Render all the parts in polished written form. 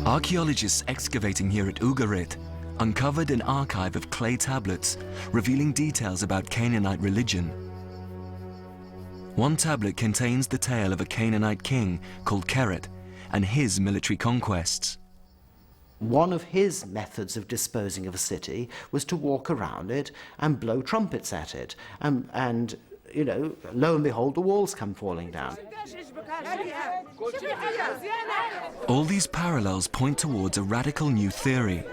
Archaeologists excavating here at Ugarit uncovered an archive of clay tablets revealing details about Canaanite religion. One tablet contains the tale of a Canaanite king called Keret and his military conquests. One of his methods of disposing of a city was to walk around it and blow trumpets at it. And you know, lo and behold, the walls come falling down. All these parallels point towards a radical new theory,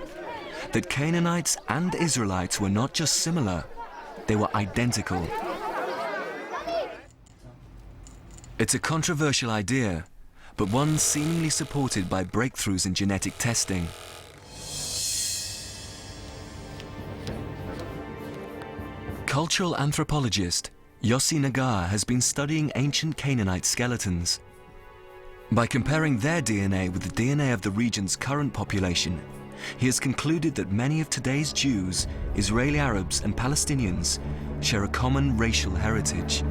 that Canaanites and Israelites were not just similar, they were identical. It's a controversial idea, but one seemingly supported by breakthroughs in genetic testing. Cultural anthropologist Yossi Nagar has been studying ancient Canaanite skeletons. By comparing their DNA with the DNA of the region's current population, he has concluded that many of today's Jews, Israeli Arabs, and Palestinians share a common racial heritage,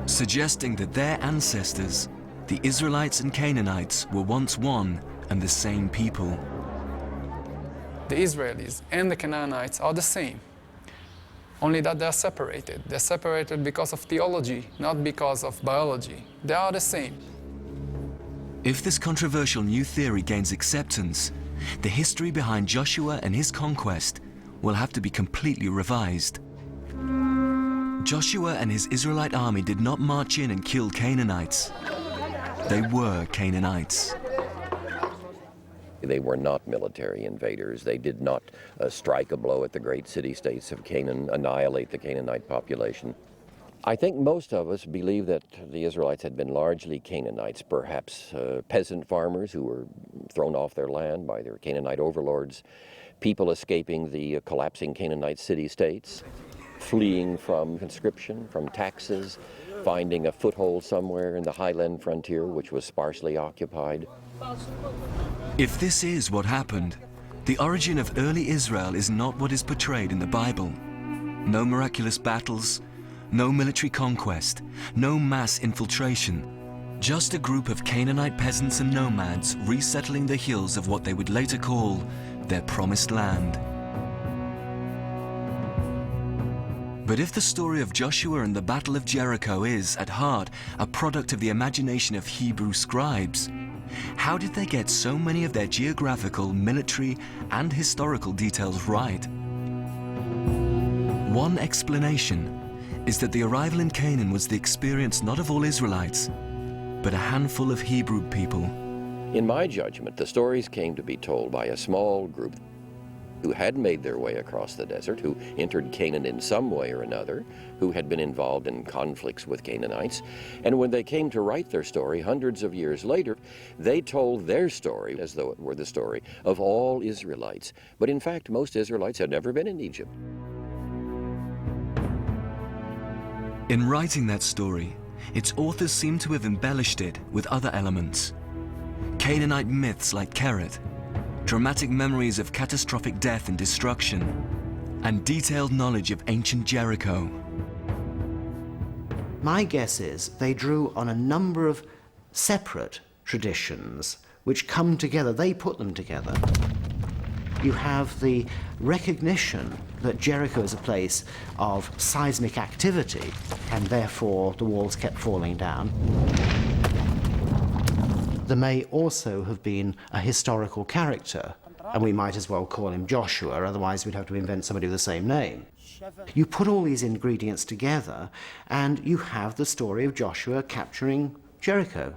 suggesting that their ancestors, the Israelites and Canaanites, were once one and the same people. The Israelis and the Canaanites are the same, only that they're separated. They're separated because of theology, not because of biology. They are the same. If this controversial new theory gains acceptance, the history behind Joshua and his conquest will have to be completely revised. Joshua and his Israelite army did not march in and kill Canaanites. They were Canaanites. They were not military invaders. They did not strike a blow at the great city-states of Canaan, annihilate the Canaanite population. I think most of us believe that the Israelites had been largely Canaanites, perhaps peasant farmers who were thrown off their land by their Canaanite overlords, people escaping the collapsing Canaanite city-states, fleeing from conscription, from taxes, finding a foothold somewhere in the highland frontier, which was sparsely occupied. If this is what happened, the origin of early Israel is not what is portrayed in the Bible. No miraculous battles, no military conquest, no mass infiltration. Just a group of Canaanite peasants and nomads resettling the hills of what they would later call their promised land. But if the story of Joshua and the Battle of Jericho is, at heart, a product of the imagination of Hebrew scribes, how did they get so many of their geographical, military, and historical details right? One explanation is that the arrival in Canaan was the experience not of all Israelites, but a handful of Hebrew people. In my judgment, the stories came to be told by a small group who had made their way across the desert, who entered Canaan in some way or another, who had been involved in conflicts with Canaanites. And when they came to write their story hundreds of years later, they told their story as though it were the story of all Israelites. But in fact, most Israelites had never been in Egypt. In writing that story, its authors seem to have embellished it with other elements. Canaanite myths like Keret, dramatic memories of catastrophic death and destruction, and detailed knowledge of ancient Jericho. My guess is they drew on a number of separate traditions which come together. They put them together. You have the recognition that Jericho is a place of seismic activity, and therefore the walls kept falling down. There may also have been a historical character, and we might as well call him Joshua, otherwise we'd have to invent somebody with the same name. You put all these ingredients together, and you have the story of Joshua capturing Jericho.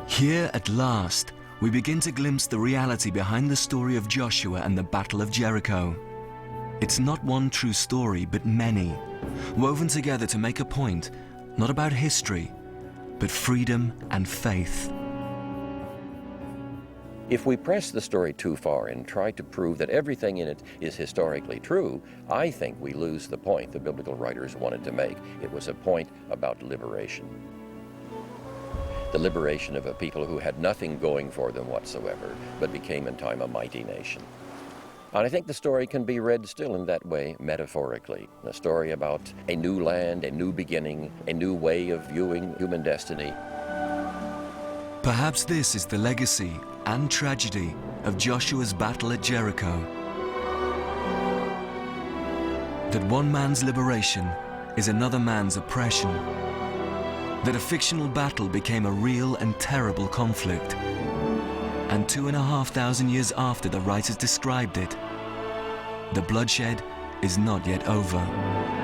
Here, at last, we begin to glimpse the reality behind the story of Joshua and the Battle of Jericho. It's not one true story, but many, woven together to make a point, not about history, but freedom and faith. If we press the story too far and try to prove that everything in it is historically true, I think we lose the point the biblical writers wanted to make. It was a point about liberation. The liberation of a people who had nothing going for them whatsoever, but became in time a mighty nation. And I think the story can be read still in that way, metaphorically. A story about a new land, a new beginning, a new way of viewing human destiny. Perhaps this is the legacy and tragedy of Joshua's battle at Jericho. That one man's liberation is another man's oppression. That a fictional battle became a real and terrible conflict. And 2,500 years after the writers described it, the bloodshed is not yet over.